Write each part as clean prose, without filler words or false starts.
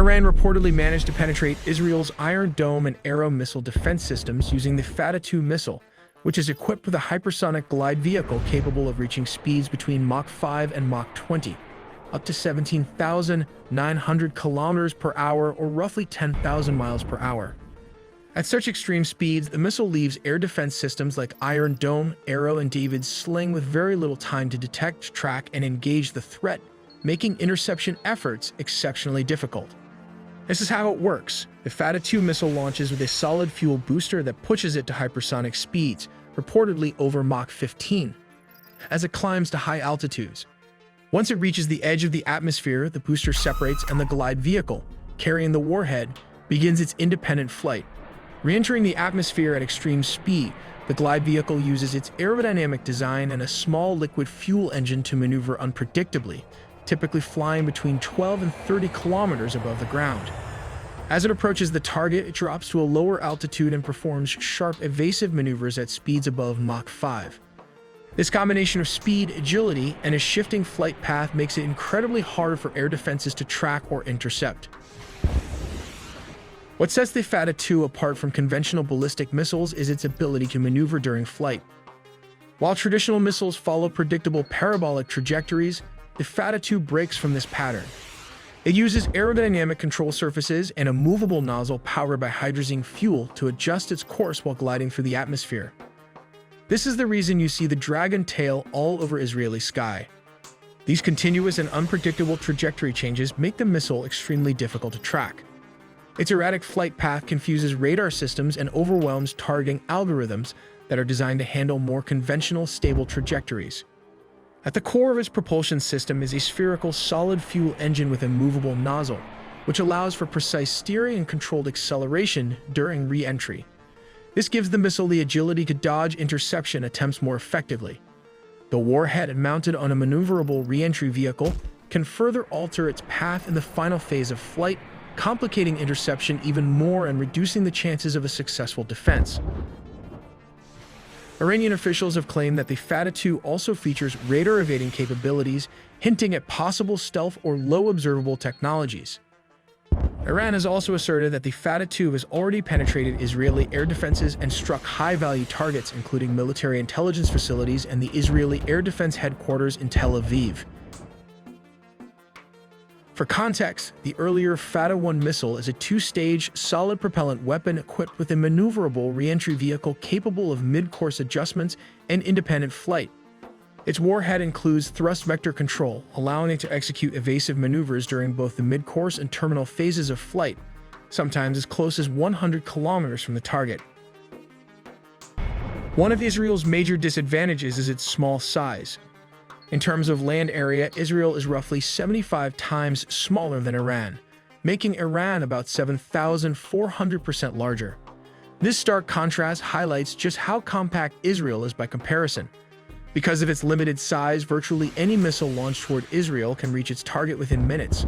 Iran reportedly managed to penetrate Israel's Iron Dome and Arrow missile defense systems using the Fattah 2 missile, which is equipped with a hypersonic glide vehicle capable of reaching speeds between Mach 5 and Mach 20, up to 17,900 kilometers per hour or roughly 10,000 miles per hour. At such extreme speeds, the missile leaves air defense systems like Iron Dome, Arrow, and David's Sling with very little time to detect, track, and engage the threat, making interception efforts exceptionally difficult. This is how it works. The Fattah 2 missile launches with a solid fuel booster that pushes it to hypersonic speeds, reportedly over Mach 15, as it climbs to high altitudes. Once it reaches the edge of the atmosphere, the booster separates and the glide vehicle, carrying the warhead, begins its independent flight. Re-entering the atmosphere at extreme speed, the glide vehicle uses its aerodynamic design and a small liquid fuel engine to maneuver unpredictably, typically flying between 12 and 30 kilometers above the ground. As it approaches the target, it drops to a lower altitude and performs sharp evasive maneuvers at speeds above Mach 5. This combination of speed, agility, and a shifting flight path makes it incredibly hard for air defenses to track or intercept. What sets the Fattah 2 apart from conventional ballistic missiles is its ability to maneuver during flight. While traditional missiles follow predictable parabolic trajectories, the Fattah 2 breaks from this pattern. It uses aerodynamic control surfaces and a movable nozzle powered by hydrogen fuel to adjust its course while gliding through the atmosphere. This is the reason you see the dragon tail all over Israeli sky. These continuous and unpredictable trajectory changes make the missile extremely difficult to track. Its erratic flight path confuses radar systems and overwhelms targeting algorithms that are designed to handle more conventional, stable trajectories. At the core of its propulsion system is a spherical solid fuel engine with a movable nozzle, which allows for precise steering and controlled acceleration during re-entry. This gives the missile the agility to dodge interception attempts more effectively. The warhead, mounted on a maneuverable re-entry vehicle, can further alter its path in the final phase of flight, complicating interception even more and reducing the chances of a successful defense. Iranian officials have claimed that the Fattah 2 also features radar evading capabilities, hinting at possible stealth or low observable technologies. Iran has also asserted that the Fattah 2 has already penetrated Israeli air defenses and struck high-value targets, including military intelligence facilities and the Israeli Air Defense Headquarters in Tel Aviv. For context, the earlier Fattah 1 missile is a two-stage, solid propellant weapon equipped with a maneuverable re-entry vehicle capable of mid-course adjustments and independent flight. Its warhead includes thrust vector control, allowing it to execute evasive maneuvers during both the mid-course and terminal phases of flight, sometimes as close as 100 kilometers from the target. One of Israel's major disadvantages is its small size. In terms of land area, Israel is roughly 75 times smaller than Iran, making Iran about 7,400% larger. This stark contrast highlights just how compact Israel is by comparison. Because of its limited size, virtually any missile launched toward Israel can reach its target within minutes.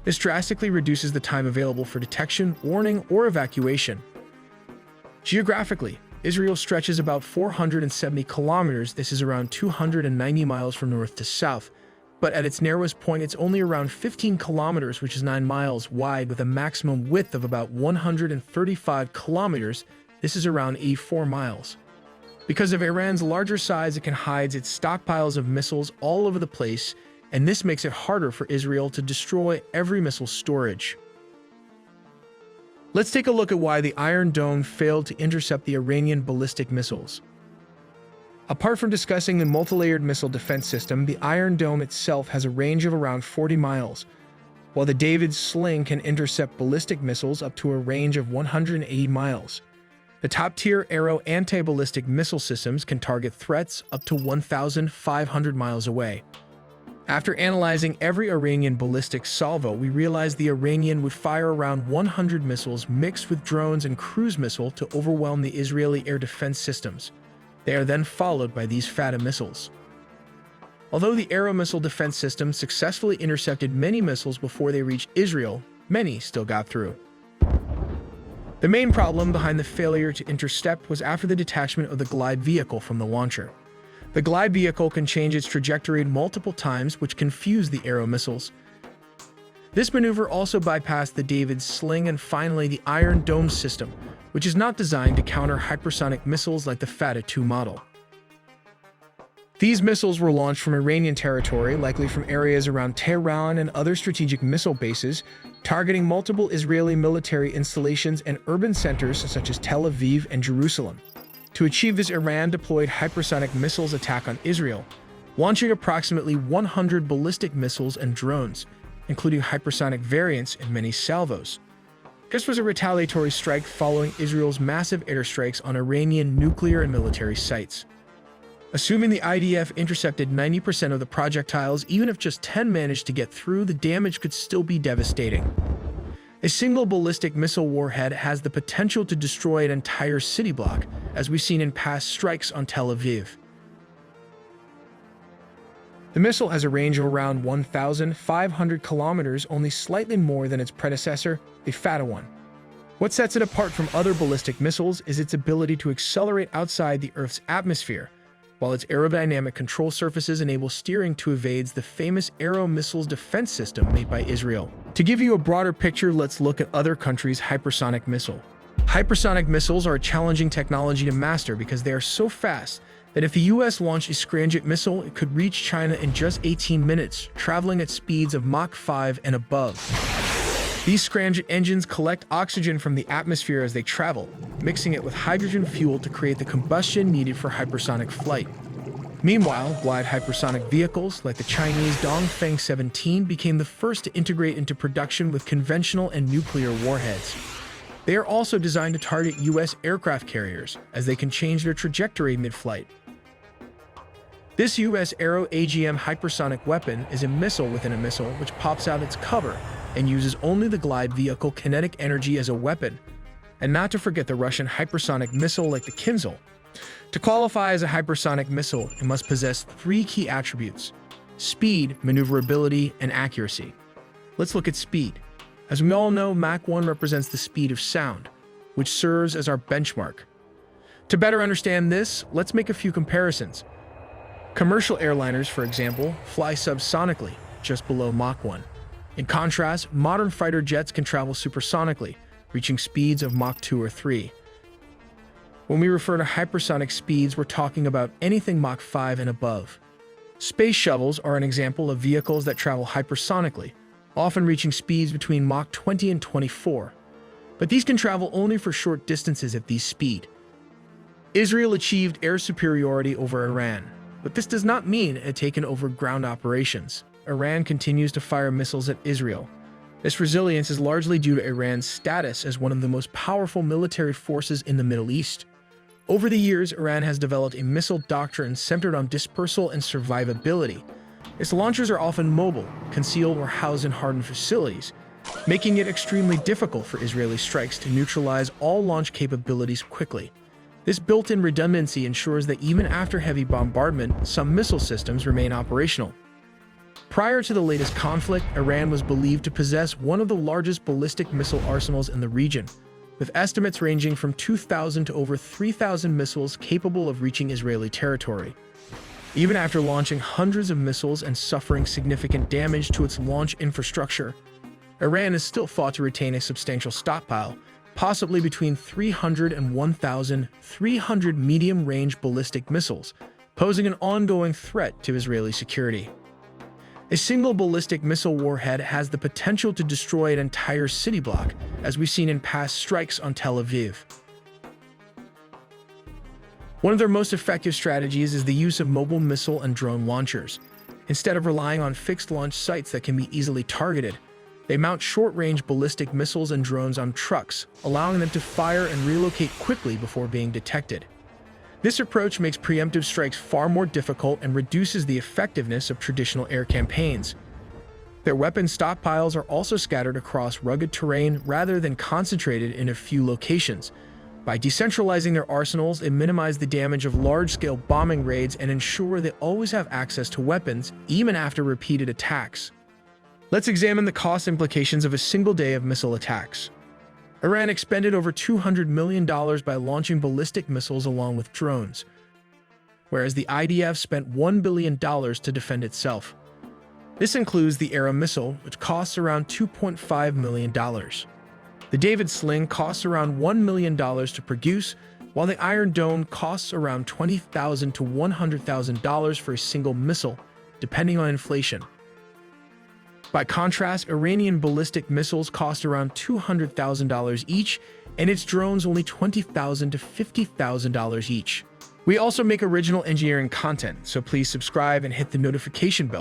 This drastically reduces the time available for detection, warning, or evacuation. Geographically, Israel stretches about 470 kilometers. This is around 290 miles from north to south, but at its narrowest point it's only around 15 kilometers, which is 9 miles wide, with a maximum width of about 135 kilometers. This is around 84 miles. Because of Iran's larger size, it can hide its stockpiles of missiles all over the place, and this makes it harder for Israel to destroy every missile storage. Let's take a look at why the Iron Dome failed to intercept the Iranian ballistic missiles. Apart from discussing the multi-layered missile defense system, the Iron Dome itself has a range of around 40 miles, while the David's Sling can intercept ballistic missiles up to a range of 180 miles. The top-tier Arrow anti-ballistic missile systems can target threats up to 1,500 miles away. After analyzing every Iranian ballistic salvo, we realized the Iranian would fire around 100 missiles mixed with drones and cruise missile to overwhelm the Israeli air defense systems. They are then followed by these Fattah missiles. Although the Arrow missile defense system successfully intercepted many missiles before they reached Israel, many still got through. The main problem behind the failure to intercept was after the detachment of the glide vehicle from the launcher. The glide vehicle can change its trajectory multiple times, which confuse the Arrow missiles. This maneuver also bypassed the David's sling and finally the Iron Dome system, which is not designed to counter hypersonic missiles like the Fattah 2 model. These missiles were launched from Iranian territory, likely from areas around Tehran and other strategic missile bases, targeting multiple Israeli military installations and urban centers such as Tel Aviv and Jerusalem. To achieve this, Iran deployed hypersonic missiles attack on Israel, launching approximately 100 ballistic missiles and drones, including hypersonic variants and many salvos. This was a retaliatory strike following Israel's massive airstrikes on Iranian nuclear and military sites. Assuming the IDF intercepted 90% of the projectiles, even if just 10 managed to get through, the damage could still be devastating. A single ballistic missile warhead has the potential to destroy an entire city block, as we've seen in past strikes on Tel Aviv. The missile has a range of around 1,500 kilometers, only slightly more than its predecessor, the Fattah 1. What sets it apart from other ballistic missiles is its ability to accelerate outside the Earth's atmosphere, while its aerodynamic control surfaces enable steering to evade the famous Aero missiles defense system made by Israel. To give you a broader picture, let's look at other countries' hypersonic missile. Hypersonic missiles are a challenging technology to master because they are so fast that if the US launched a Scramjet missile, it could reach China in just 18 minutes, traveling at speeds of Mach 5 and above. These Scramjet engines collect oxygen from the atmosphere as they travel, mixing it with hydrogen fuel to create the combustion needed for hypersonic flight. Meanwhile, glide hypersonic vehicles like the Chinese Dongfeng 17 became the first to integrate into production with conventional and nuclear warheads. They are also designed to target US aircraft carriers, as they can change their trajectory mid-flight. This US Aero AGM hypersonic weapon is a missile within a missile which pops out its cover and uses only the glide vehicle kinetic energy as a weapon. And not to forget the Russian hypersonic missile like the Kinzhal. To qualify as a hypersonic missile, it must possess 3 key attributes: speed, maneuverability, and accuracy. Let's look at speed. As we all know, Mach 1 represents the speed of sound, which serves as our benchmark. To better understand this, let's make a few comparisons. Commercial airliners, for example, fly subsonically, just below Mach 1. In contrast, modern fighter jets can travel supersonically, reaching speeds of Mach 2 or 3. When we refer to hypersonic speeds, we're talking about anything Mach 5 and above. Space shuttles are an example of vehicles that travel hypersonically, often reaching speeds between Mach 20 and 24. But these can travel only for short distances at this speed. Israel achieved air superiority over Iran, but this does not mean it had taken over ground operations. Iran continues to fire missiles at Israel. This resilience is largely due to Iran's status as one of the most powerful military forces in the Middle East. Over the years, Iran has developed a missile doctrine centered on dispersal and survivability. Its launchers are often mobile, concealed or housed in hardened facilities, making it extremely difficult for Israeli strikes to neutralize all launch capabilities quickly. This built-in redundancy ensures that even after heavy bombardment, some missile systems remain operational. Prior to the latest conflict, Iran was believed to possess one of the largest ballistic missile arsenals in the region, with estimates ranging from 2,000 to over 3,000 missiles capable of reaching Israeli territory. Even after launching hundreds of missiles and suffering significant damage to its launch infrastructure, Iran is still thought to retain a substantial stockpile, possibly between 300 and 1,300 medium-range ballistic missiles, posing an ongoing threat to Israeli security. A single ballistic missile warhead has the potential to destroy an entire city block, as we've seen in past strikes on Tel Aviv. One of their most effective strategies is the use of mobile missile and drone launchers. Instead of relying on fixed launch sites that can be easily targeted, they mount short-range ballistic missiles and drones on trucks, allowing them to fire and relocate quickly before being detected. This approach makes preemptive strikes far more difficult and reduces the effectiveness of traditional air campaigns. Their weapon stockpiles are also scattered across rugged terrain rather than concentrated in a few locations. By decentralizing their arsenals, they minimize the damage of large-scale bombing raids and ensure they always have access to weapons, even after repeated attacks. Let's examine the cost implications of a single day of missile attacks. Iran expended over $200 million by launching ballistic missiles along with drones, whereas the IDF spent $1 billion to defend itself. This includes the Era missile, which costs around $2.5 million. The David Sling costs around $1 million to produce, while the Iron Dome costs around $20,000 to $100,000 for a single missile, depending on inflation. By contrast, Iranian ballistic missiles cost around $200,000 each, and its drones only $20,000 to $50,000 each. We also make original engineering content, so please subscribe and hit the notification bell